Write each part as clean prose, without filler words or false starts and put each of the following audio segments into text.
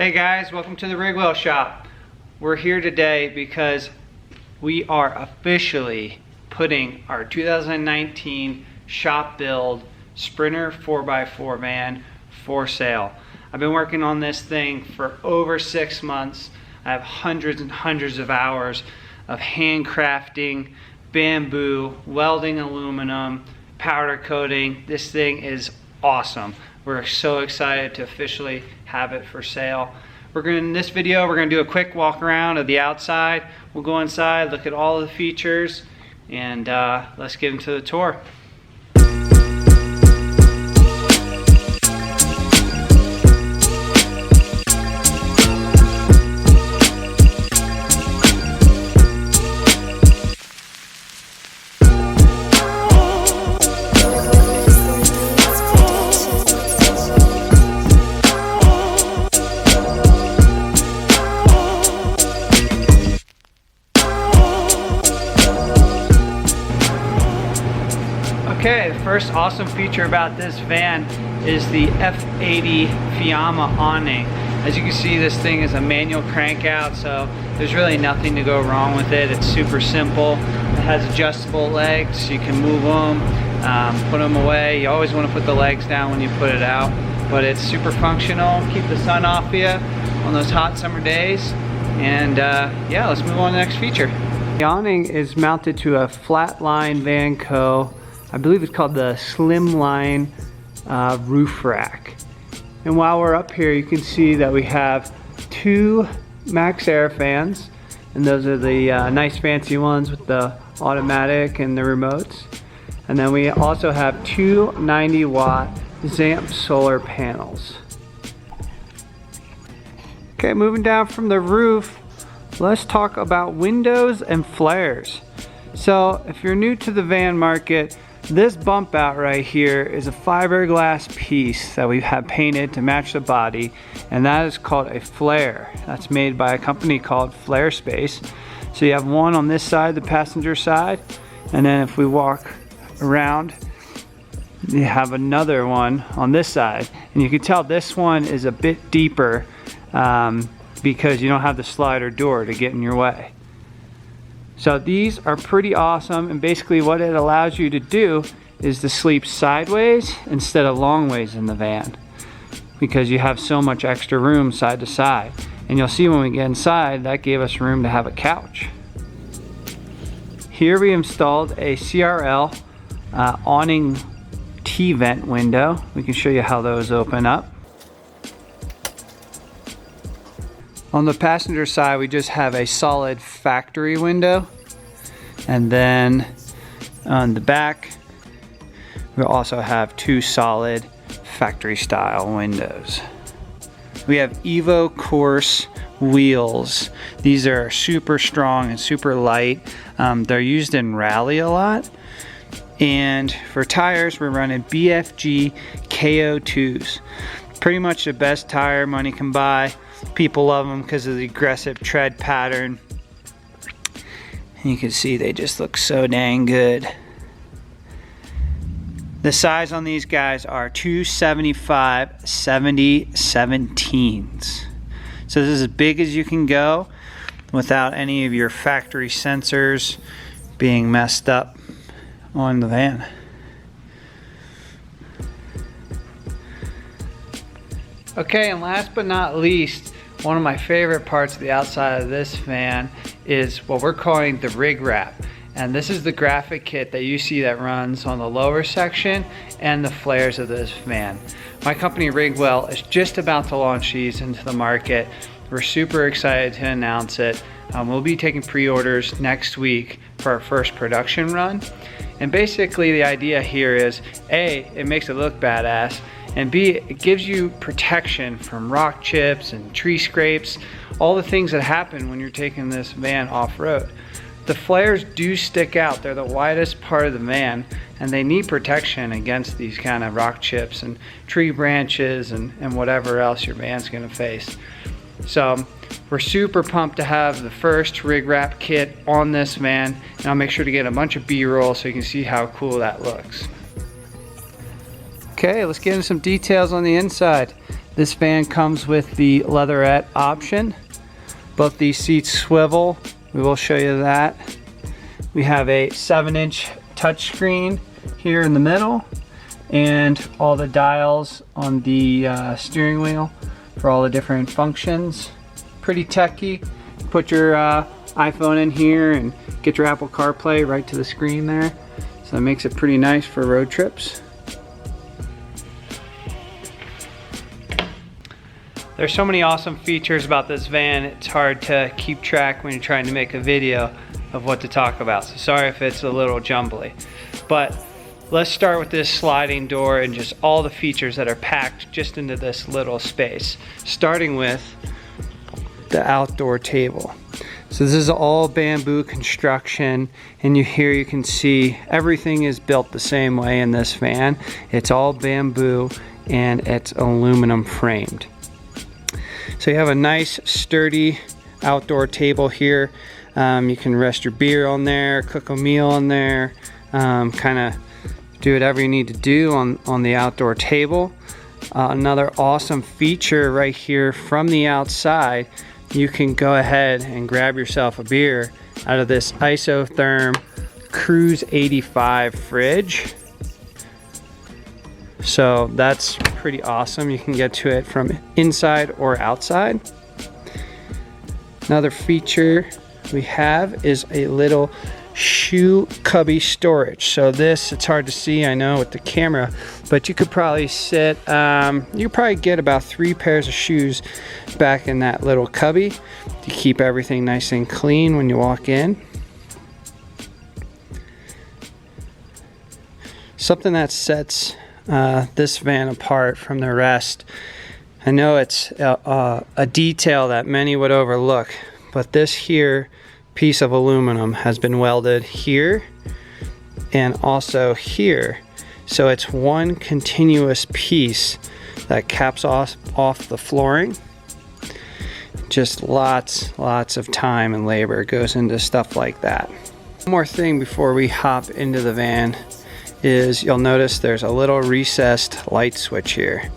Hey guys, welcome to the Rigwell shop. We're here today because we are officially putting our 2019 shop build Sprinter 4x4 van for sale. I've been working on this thing for over 6 months. I have hundreds and hundreds of hours of handcrafting, bamboo, welding aluminum, powder coating. This thing is awesome. We're so excited to officially have it for sale. In this video, we're going to do a quick walk around of the outside. We'll go inside, look at all the features, and let's get into the tour. Okay, the first awesome feature about this van is the F80 Fiamma awning. As you can see, this thing is a manual crank out, so there's really nothing to go wrong with it. It's super simple. It has adjustable legs, so you can move them, put them away. You always want to put the legs down when you put it out, but it's super functional. Keep the sun off you on those hot summer days. And yeah, let's move on to the next feature. The awning is mounted to a flatline Vanco. I believe it's called the Slimline roof rack. And while we're up here, you can see that we have 2 Max Air fans, and those are the nice fancy ones with the automatic and the remotes. And then we also have 2 90-watt Zamp solar panels. Okay, moving down from the roof, let's talk about windows and flares. So if you're new to the van market, this bump out right here is a fiberglass piece that we have painted to match the body, and that is called a flare. That's made by a company called Flarespace. So you have one on this side, the passenger side, and then if we walk around, you have another one on this side. And you can tell this one is a bit deeper because you don't have the slider door to get in your way. So these are pretty awesome, and basically what it allows you to do is to sleep sideways instead of long ways in the van, because you have so much extra room side to side. And you'll see when we get inside, that gave us room to have a couch. Here we installed a CRL awning T-vent window. We can show you how those open up. On the passenger side, we just have a solid factory window. And then on the back, we also have 2 solid factory style windows. We have Evo Course wheels. These are super strong and super light. They're used in rally a lot. And for tires, we're running BFG KO2s. Pretty much the best tire money can buy. People love them because of the aggressive tread pattern. And you can see they just look so dang good. The size on these guys are 275/70/17s. So this is as big as you can go without any of your factory sensors being messed up on the van. Okay, and last but not least, one of my favorite parts of the outside of this van is what we're calling the rig wrap. And this is the graphic kit that you see that runs on the lower section and the flares of this van. My company Rigwell is just about to launch these into the market. We're super excited to announce it. We'll be taking pre-orders next week for our first production run. And basically the idea here is, A, it makes it look badass, and B, it gives you protection from rock chips and tree scrapes, all the things that happen when you're taking this van off-road. The flares do stick out. They're the widest part of the van, and they need protection against these kind of rock chips and tree branches and whatever else your van's gonna face. So we're super pumped to have the first rig wrap kit on this van, and I'll make sure to get a bunch of B-roll so you can see how cool that looks. Okay, let's get into some details on the inside. This van comes with the leatherette option. Both these seats swivel. We will show you that. We have a 7-inch touchscreen here in the middle, and all the dials on the steering wheel for all the different functions. Pretty techy. Put your iPhone in here and get your Apple CarPlay right to the screen there. So that makes it pretty nice for road trips. There's so many awesome features about this van, it's hard to keep track when you're trying to make a video of what to talk about. So sorry if it's a little jumbly. But let's start with this sliding door and just all the features that are packed just into this little space. Starting with the outdoor table. So this is all bamboo construction, and here you can see everything is built the same way in this van. It's all bamboo and it's aluminum framed. So you have a nice sturdy outdoor table here. You can rest your beer on there, cook a meal on there, kind of do whatever you need to do on the outdoor table. Another awesome feature right here from the outside, you can go ahead and grab yourself a beer out of this isotherm Cruise 85 fridge. So that's pretty awesome. You can get to it from inside or outside. Another feature we have is a little shoe cubby storage. So this, it's hard to see, I know, with the camera, but you could probably sit, you probably get about 3 pairs of shoes back in that little cubby to keep everything nice and clean when you walk in. Something that sets this van apart from the rest, I know it's a detail that many would overlook, but this here piece of aluminum has been welded here and also here, so it's one continuous piece that caps off the flooring. Just lots of time and labor goes into stuff like that. One more thing before we hop into the van is you'll notice there's a little recessed light switch here.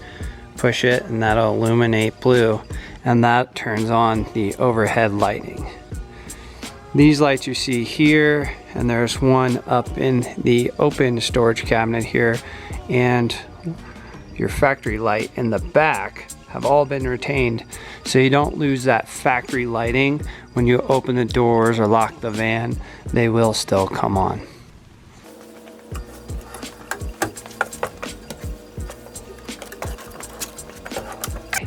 Push it and that'll illuminate blue, and that turns on the overhead lighting. These lights you see here, and there's one up in the open storage cabinet here, and your factory light in the back have all been retained, so you don't lose that factory lighting when you open the doors or lock the van. They will still come on.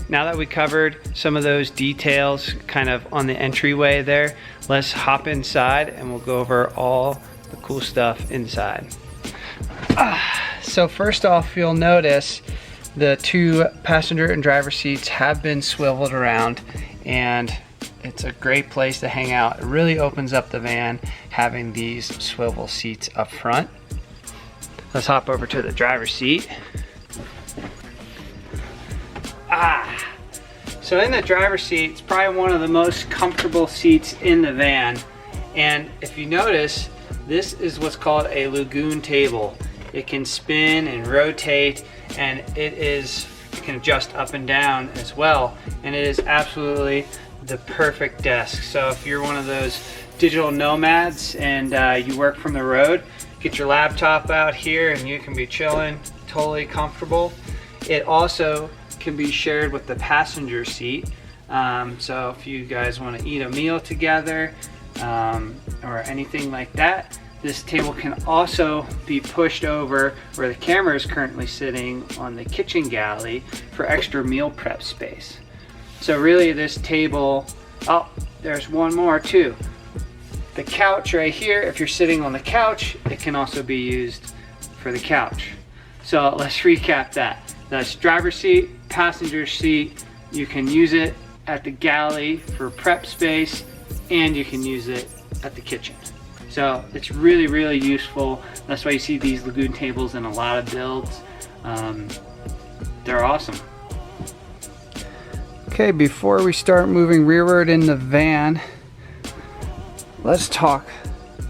Now that we covered some of those details kind of on the entryway there, let's hop inside and we'll go over all the cool stuff inside. So first off, you'll notice the 2 passenger and driver seats have been swiveled around, and it's a great place to hang out. It really opens up the van having these swivel seats up front. Let's hop over to the driver's seat. So in the driver's seat, it's probably one of the most comfortable seats in the van. And if you notice, this is what's called a lagoon table. It can spin and rotate, and it can adjust up and down as well. And it is absolutely the perfect desk. So if you're one of those digital nomads and you work from the road, get your laptop out here and you can be chilling, totally comfortable. It also can be shared with the passenger seat. So if you guys want to eat a meal together or anything like that, this table can also be pushed over where the camera is currently sitting on the kitchen galley for extra meal prep space. So really this table, oh, there's one more too. The couch right here, if you're sitting on the couch, it can also be used for the couch. So let's recap that. That's driver's seat, passenger seat. You can use it at the galley for prep space, and you can use it at the kitchen. So it's really, really useful. That's why you see these lagoon tables in a lot of builds. They're awesome. Okay, before we start moving rearward in the van, let's talk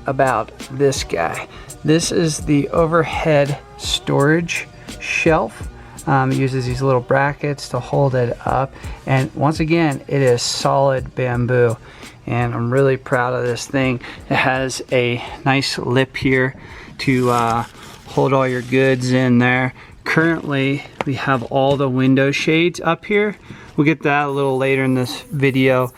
about this guy. This is the overhead storage shelf. It uses these little brackets to hold it up, and once again, it is solid bamboo, and I'm really proud of this thing. It has a nice lip here to hold all your goods in there. Currently, we have all the window shades up here. We'll get that a little later in this video.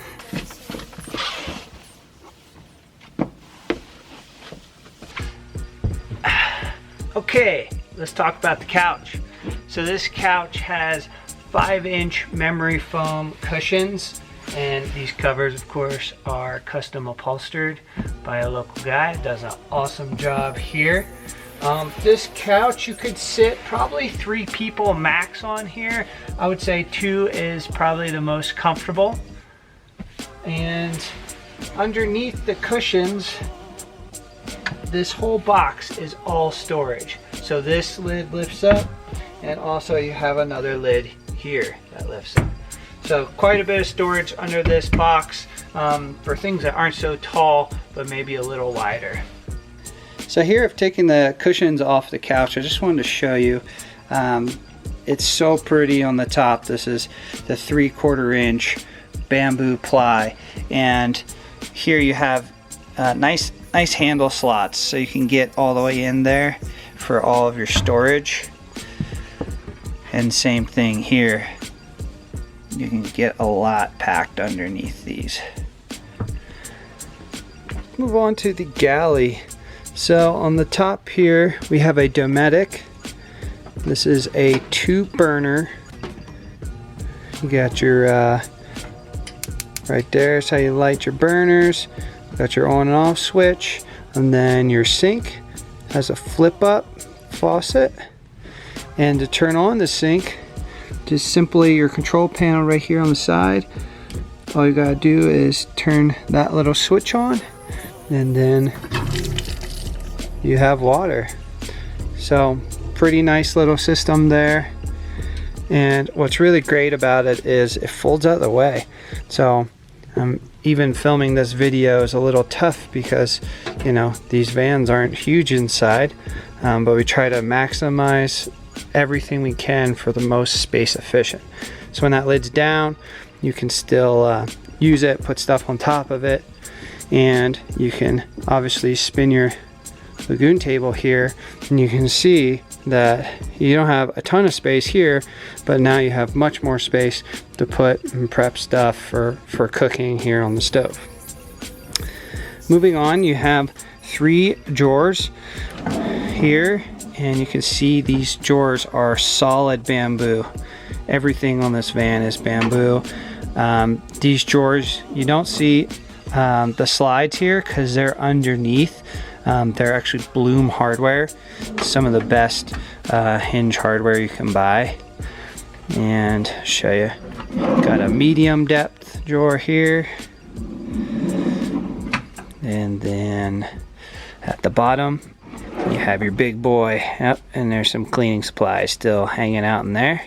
Okay, let's talk about the couch. So this couch has 5-inch memory foam cushions, and these covers, of course, are custom upholstered by a local guy. Does an awesome job here. This couch, you could sit probably 3 people max on here. I would say 2 is probably the most comfortable. And underneath the cushions, this whole box is all storage. So this lid lifts up, and also you have another lid here that lifts up. So quite a bit of storage under this box for things that aren't so tall, but maybe a little wider. So here I've taken the cushions off the couch. I just wanted to show you. It's so pretty on the top. This is the 3/4 inch bamboo ply, and here you have nice handle slots, so you can get all the way in there for all of your storage. And same thing here, you can get a lot packed underneath these. Move on to the Galley. So on the top here we have a Dometic. This is a 2-burner. You got your right there's how you light your burners. Got your on and off switch, and then your sink has a flip up faucet. And to turn on the sink, just simply your control panel right here on the side. All you gotta do is turn that little switch on, and then you have water. So pretty nice little system there. And what's really great about it is it folds out of the way. So even filming this video is a little tough because, you know, these vans aren't huge inside, but we try to maximize everything we can for the most space efficient. So when that lid's down, you can still use it, put stuff on top of it, and you can obviously spin your lagoon table here, and you can see that you don't have a ton of space here, but now you have much more space to put and prep stuff for cooking here on the stove. Moving on, you have 3 drawers here, and you can see these drawers are solid bamboo. Everything on this van is bamboo. These drawers, you don't see the slides here because they're underneath. They're actually Bloom hardware, some of the best hinge hardware you can buy. And show you, got a medium depth drawer here, and then at the bottom you have your big boy. Yep, and there's some cleaning supplies still hanging out in there.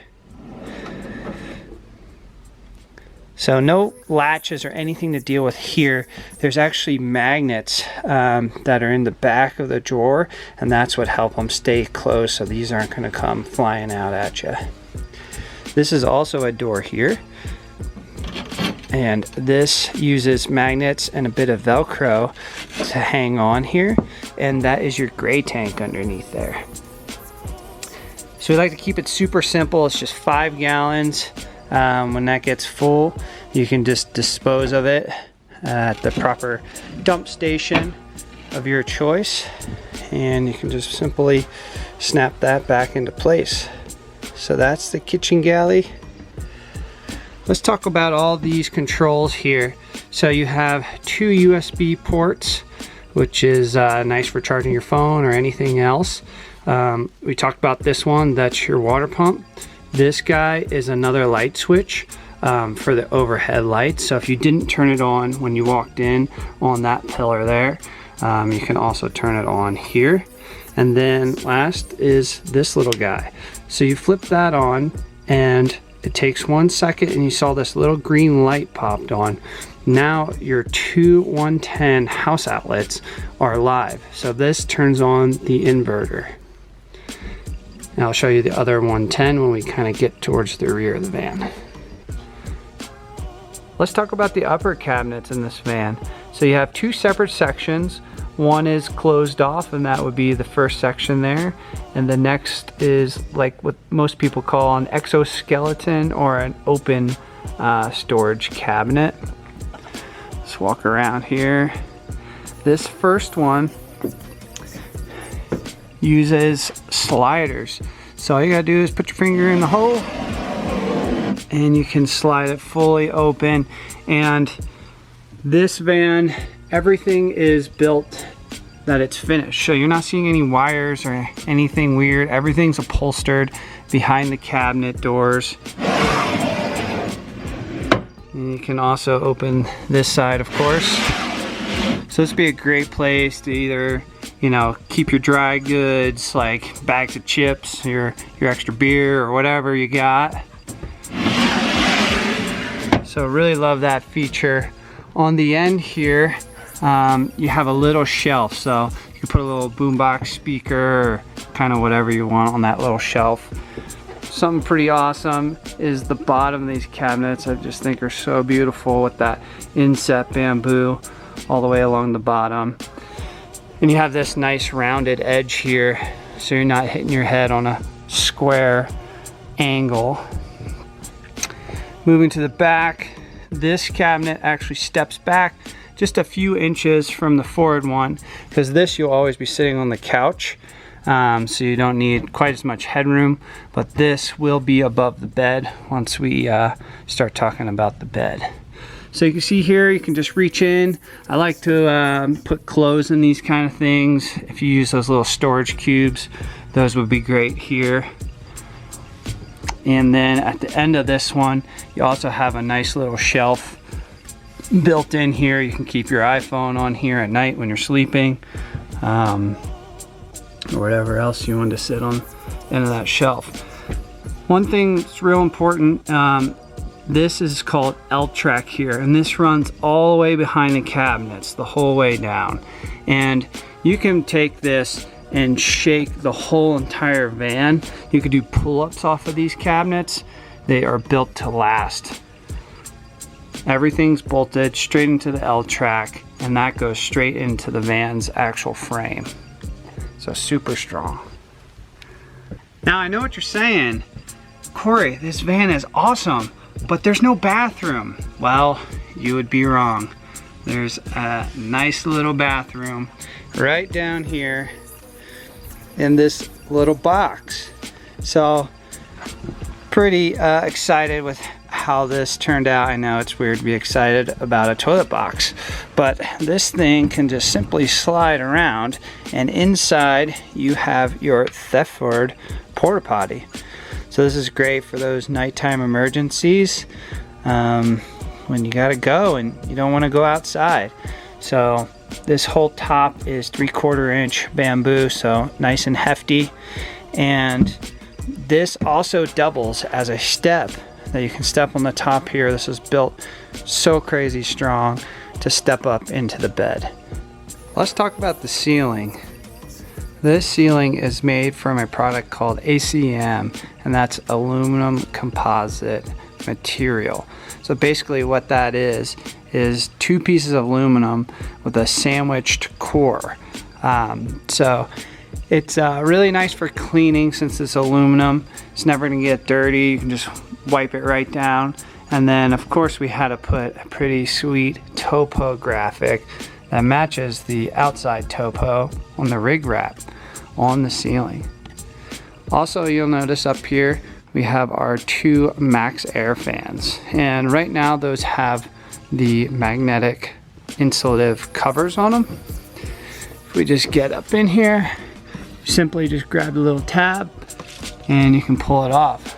So no latches or anything to deal with here. There's actually magnets that are in the back of the drawer, and that's what help them stay closed, so these aren't going to come flying out at you. This is also a door here, and this uses magnets and a bit of Velcro to hang on here, and that is your gray tank underneath there. So we like to keep it super simple. It's just 5 gallons. When that gets full, you can just dispose of it at the proper dump station of your choice, and you can just simply snap that back into place. So that's the kitchen galley. Let's talk about all these controls here. So you have 2 USB ports, which is nice for charging your phone or anything else. We talked about this one, that's your water pump. This guy is another light switch for the overhead lights. So if you didn't turn it on when you walked in on that pillar there, you can also turn it on here. And then last is this little guy. So you flip that on, and it takes 1 second, and you saw this little green light popped on. Now your 2 110 house outlets are live. So this turns on the inverter. And I'll show you the other 110 when we kind of get towards the rear of the van. Let's talk about the upper cabinets in this van. So you have two separate sections. One is closed off, and that would be the first section there. And the next is like what most people call an exoskeleton or an open storage cabinet. Let's walk around here. This first one uses sliders. So all you gotta do is put your finger in the hole and you can slide it fully open. And this van, everything is built that it's finished. So you're not seeing any wires or anything weird. Everything's upholstered behind the cabinet doors. And you can also open this side, of course. So this would be a great place to either, you know, keep your dry goods like bags of chips, your extra beer or whatever you got. So really love that feature. On the end here, you have a little shelf, so you can put a little boombox speaker or kind of whatever you want on that little shelf. Something pretty awesome is the bottom of these cabinets. I just think are so beautiful with that inset bamboo all the way along the bottom. And you have this nice rounded edge here, so you're not hitting your head on a square angle. Moving to the back, this cabinet actually steps back just a few inches from the forward one, because this you'll always be sitting on the couch, so you don't need quite as much headroom, but this will be above the bed once we start talking about the bed. So you can see here, you can just reach in. I like to put clothes in these kind of things. If you use those little storage cubes, those would be great here. And then at the end of this one, you also have a nice little shelf built in here. You can keep your iPhone on here at night when you're sleeping, or whatever else you want to sit on the end of that shelf. One thing that's real important, this is called L-track here, and this runs all the way behind the cabinets, the whole way down. And you can take this and shake the whole entire van. You could do pull-ups off of these cabinets. They are built to last. Everything's bolted straight into the L-track, and that goes straight into the van's actual frame. So super strong. Now I know what you're saying, Cory, this van is awesome, but there's no bathroom. Well, you would be wrong. There's a nice little bathroom right down here in this little box. So pretty excited with how this turned out. I know it's weird to be excited about a toilet box, but this thing can just simply slide around, and inside you have your Thetford porta potty. So this is great for those nighttime emergencies when you gotta go and you don't want to go outside. So this whole top is 3/4 inch bamboo, so nice and hefty. And this also doubles as a step that you can step on the top here. This is built so crazy strong to step up into the bed. Let's talk about the ceiling. This ceiling is made from a product called ACM, and that's aluminum composite material. So basically what that is two pieces of aluminum with a sandwiched core. So it's really nice for cleaning since it's aluminum. It's never gonna get dirty. You can just wipe it right down. And then of course we had to put a pretty sweet topo graphic that matches the outside topo on the rig wrap on the ceiling. Also, you'll notice up here we have our 2 Max Air fans, and right now those have the magnetic insulative covers on them. If we just get up in here, simply just grab the little tab and you can pull it off.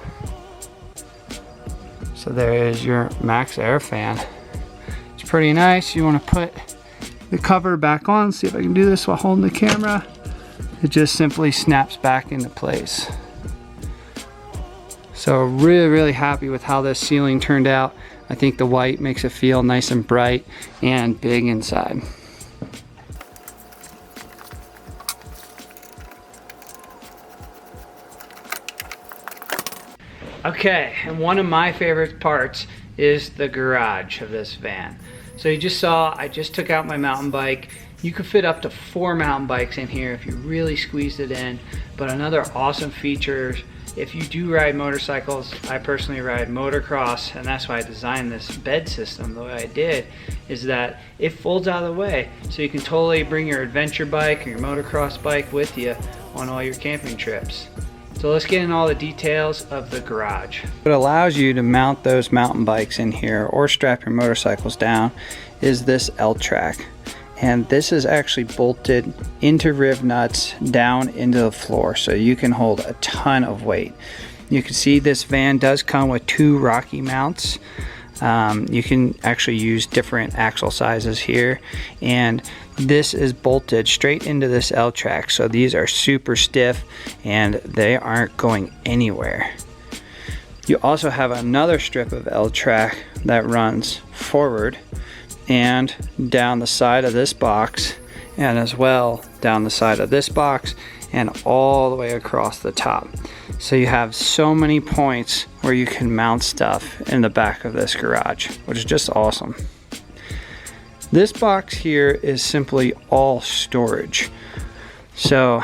So there is your Max Air fan. It's pretty nice. You want to put the cover back on. See if I can do this while holding the camera. It just simply snaps back into place. So really happy with how this ceiling turned out. I think the white makes it feel nice and bright and big inside. Okay, and one of my favorite parts is the garage of this van. So you just saw, I just took out my mountain bike. You could fit up to 4 mountain bikes in here if you really squeezed it in. But another awesome feature, if you do ride motorcycles, I personally ride motocross, and that's why I designed this bed system the way I did, is that it folds out of the way. So you can totally bring your adventure bike or your motocross bike with you on all your camping trips. So let's get in all the details of the garage. What allows you to mount those mountain bikes in here or strap your motorcycles down is this L-track. And this is actually bolted into riv nuts down into the floor, so you can hold a ton of weight. You can see this van does come with 2 Rocky mounts. You can actually use different axle sizes here, and this is bolted straight into this L-track, so these are super stiff and they aren't going anywhere. You also have another strip of L-track that runs forward and down the side of this box, and as well down the side of this box and all the way across the top. So you have so many points where you can mount stuff in the back of this garage, which is just awesome. This box here is simply all storage. So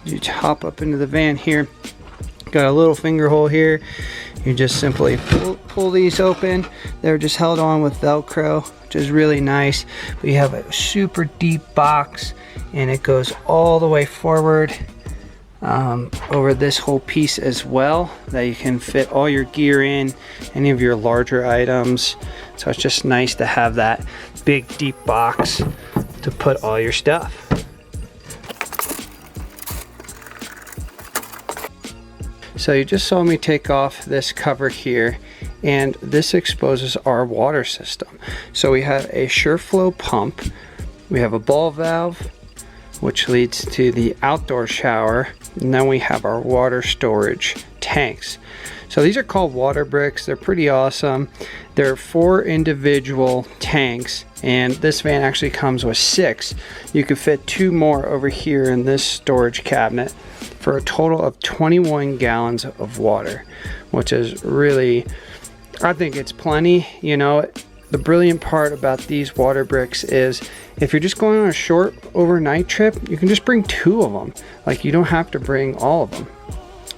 you hop up into the van here, got a little finger hole here. You just simply pull these open. They're just held on with Velcro, which is really nice. But you have a super deep box, and it goes all the way forward over this whole piece as well, that you can fit all your gear in, any of your larger items. So it's just nice to have that big deep box to put all your stuff. So you just saw me take off this cover here, and this exposes our water system. So we have a SureFlow pump, we have a ball valve, which leads to the outdoor shower, and then we have our water storage tanks. So these are called water bricks. They're pretty awesome. They're 4 individual tanks, and this van actually comes with 6. You could fit 2 more over here in this storage cabinet for a total of 21 gallons of water, which is really, I think it's plenty. You know, the brilliant part about these water bricks is if you're just going on a short overnight trip, you can just bring 2 of them. Like, you don't have to bring all of them.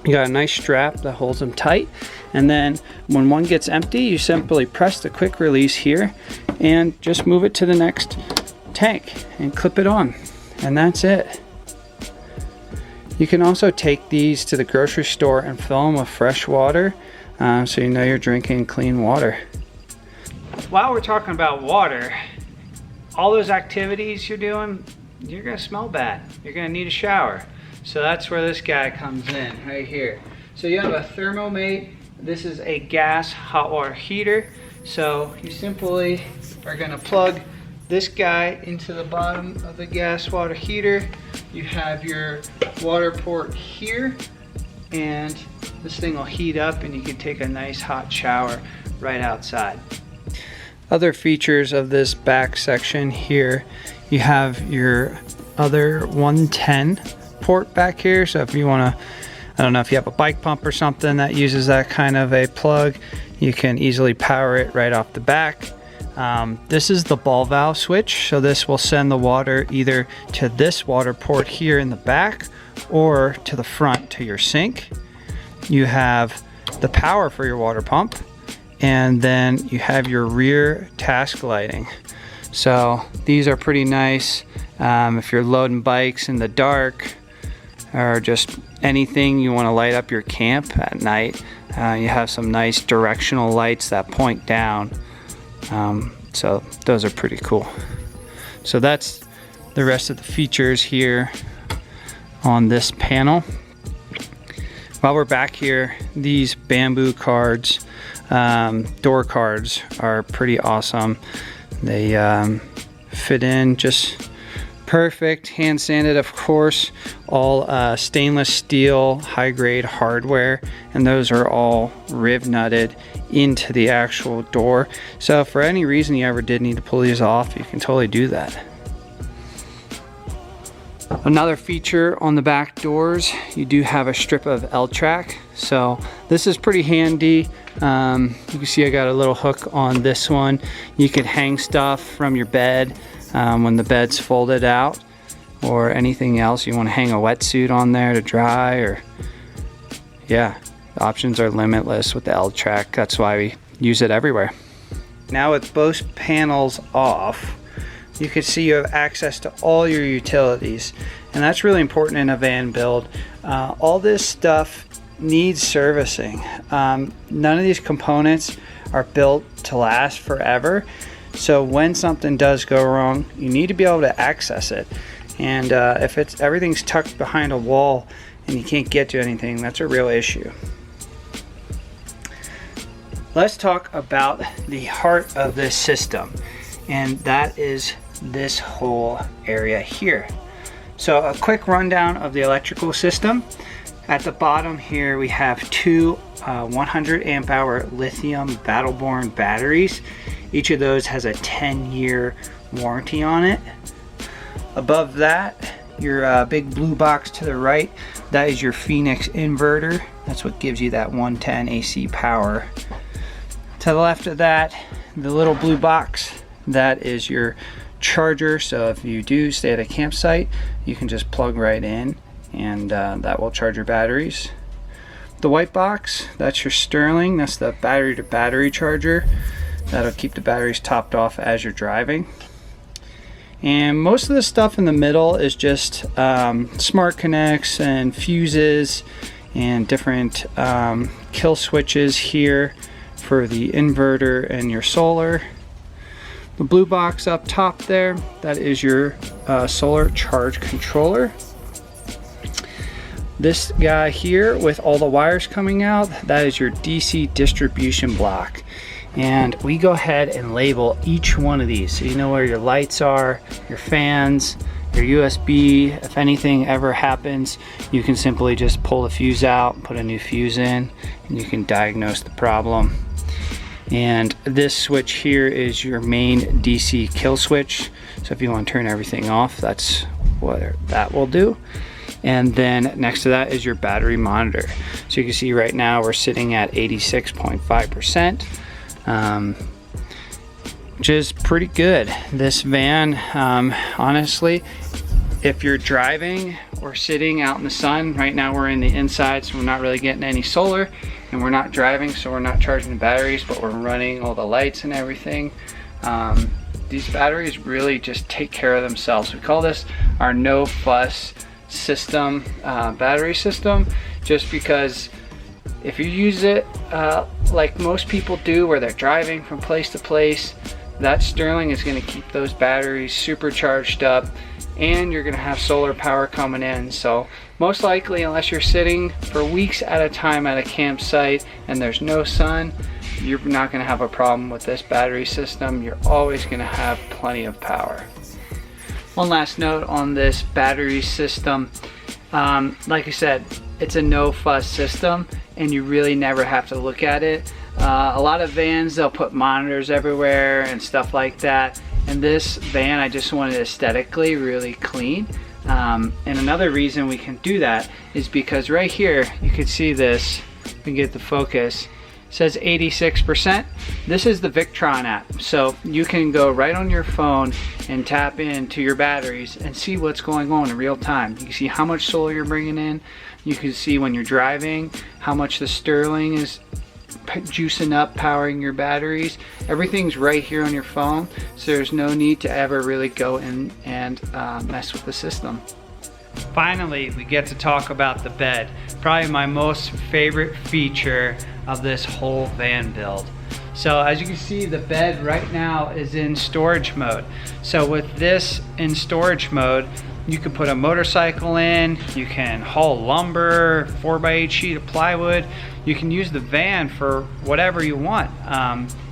You got a nice strap that holds them tight, and then when one gets empty, you simply press the quick release here and just move it to the next tank and clip it on, and that's it. You can also take these to the grocery store and fill them with fresh water, so you know you're drinking clean water. While we're talking about water, all those activities you're doing, you're gonna smell bad. You're gonna need a shower. So that's where this guy comes in, right here. So you have a Thermomate. This is a gas hot water heater. So you simply are gonna plug this guy into the bottom of the gas water heater. You have your water port here, and this thing will heat up and you can take a nice hot shower right outside. Other features of this back section here, you have your other 110 port back here. So if you want to, I don't know, if you have a bike pump or something that uses that kind of a plug, you can easily power it right off the back. This is the ball valve switch, so this will send the water either to this water port here in the back or to the front to your sink. You have the power for your water pump, and then you have your rear task lighting. So these are pretty nice if you're loading bikes in the dark, or just anything you want to light up your camp at night. You have some nice directional lights that point down. So those are pretty cool. So that's the rest of the features here on this panel. While we're back here, these bamboo cards, door cards, are pretty awesome. They fit in just perfect, hand sanded, of course, all stainless steel, high grade hardware, and those are all riv nutted into the actual door. So if for any reason you ever did need to pull these off, you can totally do that. Another feature on the back doors, you do have a strip of L-track. So this is pretty handy. You can see I got a little hook on this one. You can hang stuff from your bed when the bed's folded out, or anything else. You want to hang a wetsuit on there to dry, or yeah, the options are limitless with the L-track. That's why we use it everywhere. Now with both panels off, you can see you have access to all your utilities, and that's really important in a van build. All this stuff needs servicing. None of these components are built to last forever, so when something does go wrong, you need to be able to access it. And if everything's tucked behind a wall and you can't get to anything, that's a real issue. Let's talk about the heart of this system, and that is this whole area here. So a quick rundown of the electrical system. At the bottom here we have two 100 amp hour lithium battle-born batteries. Each of those has a 10-year warranty on it. Above that, your big blue box to the right, that is your Phoenix inverter. That's what gives you that 110 AC power. To the left of that, the little blue box, that is your charger. So if you do stay at a campsite, you can just plug right in, and that will charge your batteries. The white box, that's your Sterling. That's the battery to battery charger. That'll keep the batteries topped off as you're driving. And most of the stuff in the middle is just smart connects and fuses and different kill switches here for the inverter and your solar. The blue box up top there, that is your solar charge controller. This guy here with all the wires coming out, that is your DC distribution block. And we go ahead and label each one of these so you know where your lights are, your fans, your USB. If anything ever happens, you can simply just pull the fuse out, put a new fuse in, and you can diagnose the problem. And this switch here is your main DC kill switch. So if you want to turn everything off, that's what that will do. And then next to that is your battery monitor. So you can see right now we're sitting at 86.5%. Which is pretty good. This van, honestly, if you're driving or sitting out in the sun, right now we're in the inside, so we're not really getting any solar, and we're not driving, so we're not charging the batteries, but we're running all the lights and everything. These batteries really just take care of themselves. We call this our no fuss system, battery system, just because if you use it like most people do, where they're driving from place to place, that Sterling is going to keep those batteries super charged up, and you're going to have solar power coming in. So most likely, unless you're sitting for weeks at a time at a campsite and there's no sun, you're not going to have a problem with this battery system. You're always going to have plenty of power. One last note on this battery system, like I said, it's a no fuss system, and you really never have to look at it. A lot of vans, they'll put monitors everywhere and stuff like that. And this van, I just wanted aesthetically really clean. And another reason we can do that is because right here, you can see this, you can get the focus, it says 86%. This is the Victron app. So you can go right on your phone and tap into your batteries and see what's going on in real time. You can see how much solar you're bringing in. You can see when you're driving how much the Sterling is juicing up, powering your batteries. Everything's right here on your phone, so there's no need to ever really go in and mess with the system. Finally, we get to talk about the bed. Probably my most favorite feature of this whole van build. So as you can see, the bed right now is in storage mode. So with this in storage mode, you can put a motorcycle in, you can haul lumber, 4x8 sheet of plywood. You can use the van for whatever you want.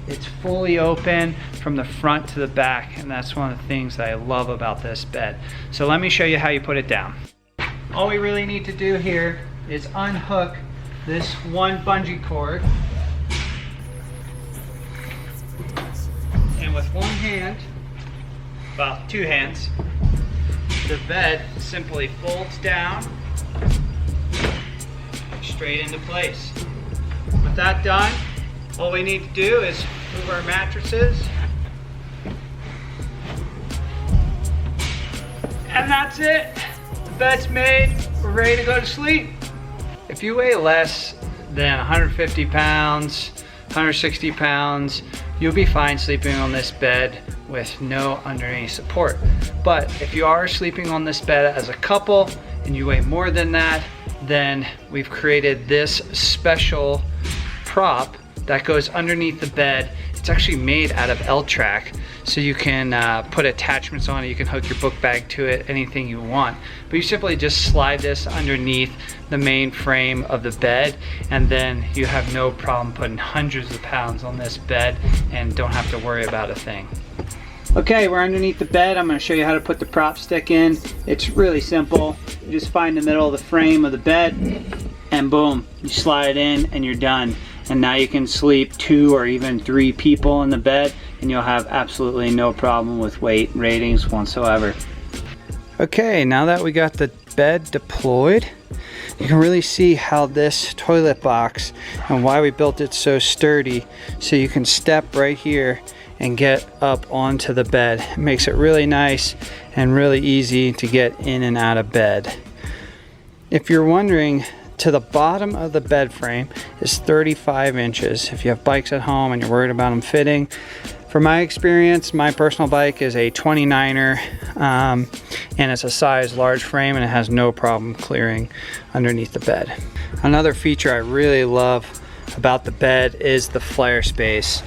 It's fully open from the front to the back, and that's one of the things that I love about this bed. So let me show you how you put it down. All we really need to do here is unhook this one bungee cord, and with one hand, well, two hands, the bed simply folds down straight into place. With that done, all we need to do is move our mattresses. And that's it. The bed's made. We're ready to go to sleep. If you weigh less than 150 pounds, 160 pounds, you'll be fine sleeping on this bed with no underneath support. But if you are sleeping on this bed as a couple and you weigh more than that, then we've created this special prop that goes underneath the bed. It's actually made out of L-track, so you can put attachments on it. You can hook your book bag to it, anything you want. But you simply just slide this underneath the main frame of the bed, and then you have no problem putting hundreds of pounds on this bed and don't have to worry about a thing. Okay, we're underneath the bed. I'm going to show you how to put the prop stick in. It's really simple. You just find the middle of the frame of the bed, and boom, you slide it in and you're done. And now you can sleep 2 or even 3 people in the bed, and you'll have absolutely no problem with weight ratings whatsoever. Okay, now that we got the bed deployed, you can really see how this toilet box and why we built it so sturdy, so you can step right here and get up onto the bed. It makes it really nice and really easy to get in and out of bed. If you're wondering, to the bottom of the bed frame is 35 inches. If you have bikes at home and you're worried about them fitting, from my experience, my personal bike is a 29er, and it's a size large frame, and it has no problem clearing underneath the bed. Another feature I really love about the bed is the Flarespace,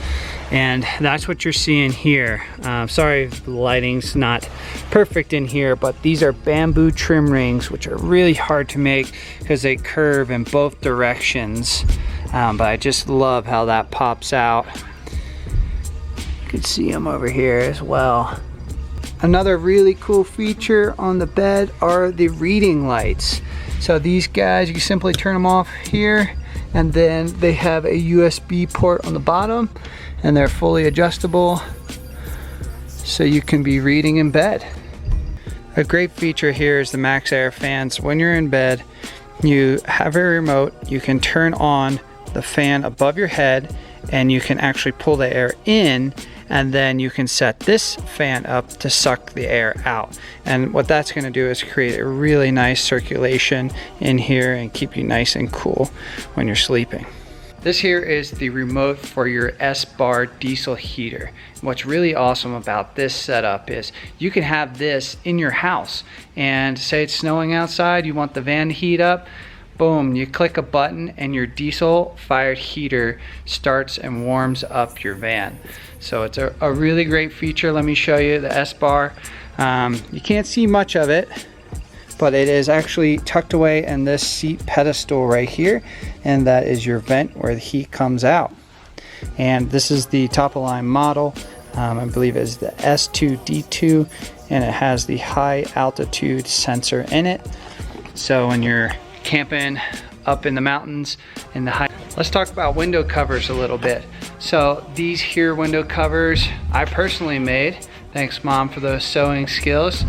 and that's what you're seeing here. Sorry if the lighting's not perfect in here, but these are bamboo trim rings, which are really hard to make because they curve in both directions. But I just love how that pops out. You can see them over here as well. Another really cool feature on the bed are the reading lights. So these guys, you can simply turn them off here, and then they have a USB port on the bottom, and they're fully adjustable, so you can be reading in bed. A great feature here is the Max Air fans. When you're in bed, you have a remote, you can turn on the fan above your head, and you can actually pull the air in, and then you can set this fan up to suck the air out. And what that's going to do is create a really nice circulation in here and keep you nice and cool when you're sleeping. This here is the remote for your S-bar diesel heater. What's really awesome about this setup is you can have this in your house, and say it's snowing outside, you want the van to heat up, boom, you click a button and your diesel fired heater starts and warms up your van. So it's a really great feature. Let me show you the S-bar. You can't see much of it, but it is actually tucked away in this seat pedestal right here, and that is your vent where the heat comes out. And this is the top of line model. I believe it's the S2D2, and it has the high altitude sensor in it. So when you're camping up in the mountains in the high. Let's talk about window covers a little bit. So these here window covers I personally made. Thanks, Mom, for those sewing skills.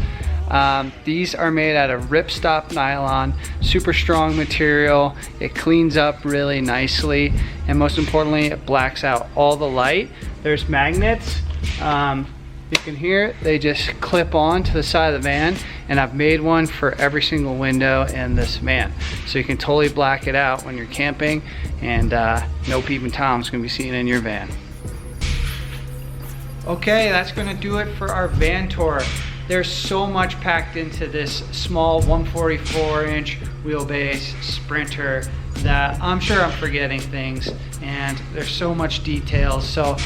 These are made out of ripstop nylon, super strong material. It cleans up really nicely, and most importantly, it blacks out all the light. There's magnets. You can hear they just clip on to the side of the van, and I've made one for every single window in this van. So you can totally black it out when you're camping, and no peeping Tom's gonna be seen in your van. Okay, that's gonna do it for our van tour. There's so much packed into this small 144-inch wheelbase Sprinter that I'm sure I'm forgetting things, and there's so much details. So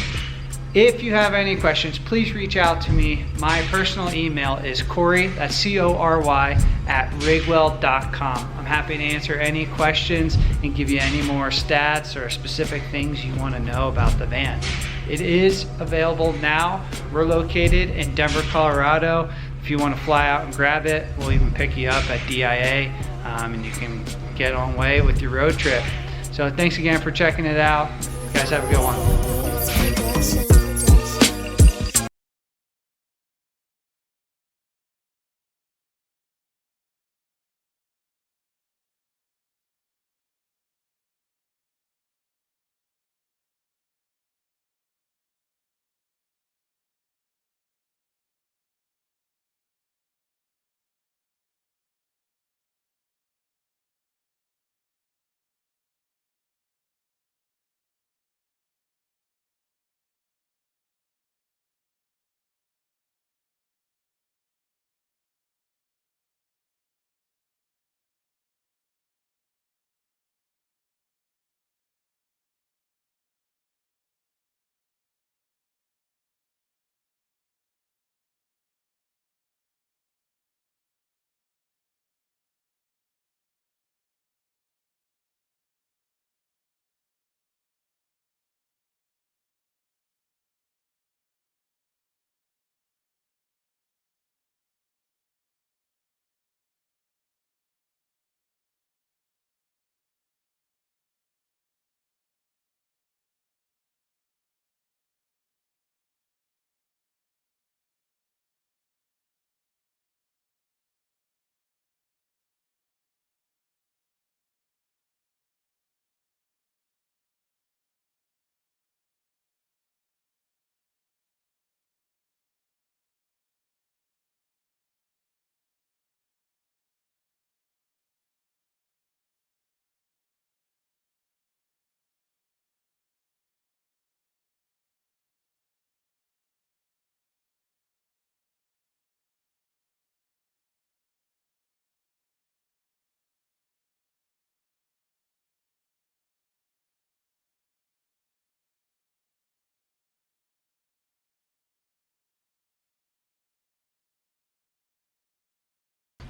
if you have any questions, please reach out to me. My personal email is Cory, that's C-O-R-Y, @rigwell.com. I'm happy to answer any questions and give you any more stats or specific things you want to know about the van. It is available now. We're located in Denver, Colorado. If you want to fly out and grab it, we'll even pick you up at DIA, and you can get on way with your road trip. So thanks again for checking it out. You guys have a good one.